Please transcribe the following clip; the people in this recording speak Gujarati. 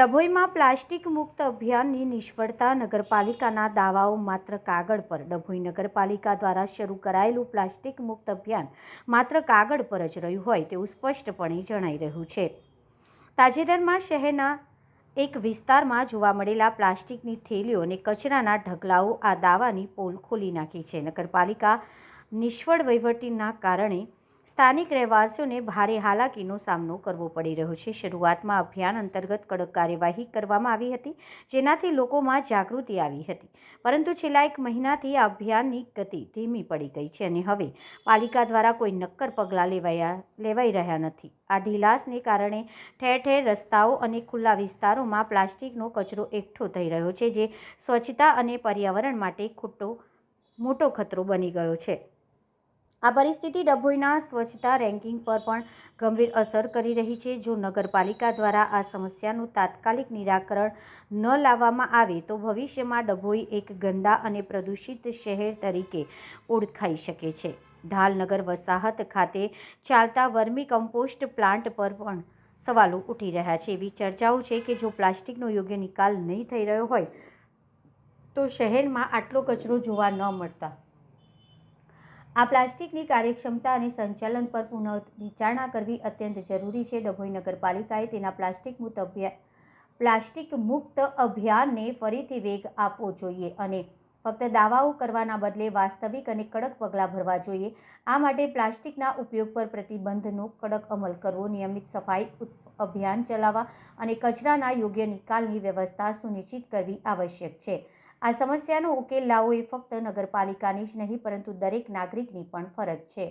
ડભોઈમાં પ્લાસ્ટિક મુક્ત અભિયાનની નિષ્ફળતા, નગરપાલિકાના દાવાઓ માત્ર કાગળ પર। ડભોઈ નગરપાલિકા દ્વારા શરૂ કરાયેલું પ્લાસ્ટિક મુક્ત અભિયાન માત્ર કાગળ પર જ રહ્યું હોય તેવું સ્પષ્ટપણે જણાઈ રહ્યું છે। તાજેતરમાં શહેરના એક વિસ્તારમાં જોવા મળેલા પ્લાસ્ટિકની થેલીઓ અને કચરાના ઢગલાઓ આ દાવાની પોલ ખોલી નાખી છે। નગરપાલિકા નિષ્ફળ વહીવટના કારણે સ્થાનિક રહેવાસીઓને ભારે હાલાકીનો સામનો કરવો પડી રહ્યો છે। શરૂઆતમાં અભિયાન અંતર્ગત કડક કાર્યવાહી કરવામાં આવી હતી, જેનાથી લોકોમાં જાગૃતિ આવી હતી, પરંતુ છેલ્લા 1 મહિનાથી આ અભિયાનની ગતિ ધીમી પડી ગઈ છે અને હવે પાલિકા દ્વારા કોઈ નક્કર પગલાં લેવાઈ રહ્યા નથી। આ ઢીલાસને કારણે ઠેર ઠેર રસ્તાઓ અને ખુલ્લા વિસ્તારોમાં પ્લાસ્ટિકનો કચરો એકઠો થઈ રહ્યો છે, જે સ્વચ્છતા અને પર્યાવરણ માટે મોટો ખતરો બની ગયો છે। આ પરિસ્થિતિ ડભોઈના સ્વચ્છતા રેન્કિંગ પર પણ ગંભીર અસર કરી રહી છે। જો નગરપાલિકા દ્વારા આ સમસ્યાનું તાત્કાલિક નિરાકરણ ન લાવવામાં આવે તો ભવિષ્યમાં ડભોઈ એક ગંદા અને પ્રદૂષિત શહેર તરીકે ઓળખાઈ શકે છે। ઢાલનગર વસાહત ખાતે ચાલતા વર્મી કમ્પોસ્ટ પ્લાન્ટ પર પણ સવાલો ઉઠી રહ્યા છે। એવી ચર્ચાઓ છે કે જો પ્લાસ્ટિકનો યોગ્ય નિકાલ નહીં થઈ રહ્યો હોય તો શહેરમાં આટલો કચરો જોવા ન મળતા। આ પ્લાસ્ટિકની કાર્યક્ષમતા અને સંચાલન પર પુનઃવિચારણા કરવી અત્યંત જરૂરી છે। ડભોઈ નગરપાલિકાએ તેના પ્લાસ્ટિક મુક્ત અભિયાનને ફરીથી વેગ આપવો જોઈએ અને ફક્ત દાવાઓ કરવાના બદલે વાસ્તવિક અને કડક પગલાં ભરવા જોઈએ। આ માટે પ્લાસ્ટિકના ઉપયોગ પર પ્રતિબંધનો કડક અમલ કરવો, નિયમિત સફાઈ અભિયાન ચલાવવા અને કચરાના યોગ્ય નિકાલની વ્યવસ્થા સુનિશ્ચિત કરવી આવશ્યક છે। આ સમસ્યાનો ઉકેલ લાવવો એ ફક્ત નગરપાલિકાની જ નહીં પરંતુ દરેક નાગરિકની પણ ફરજ છે।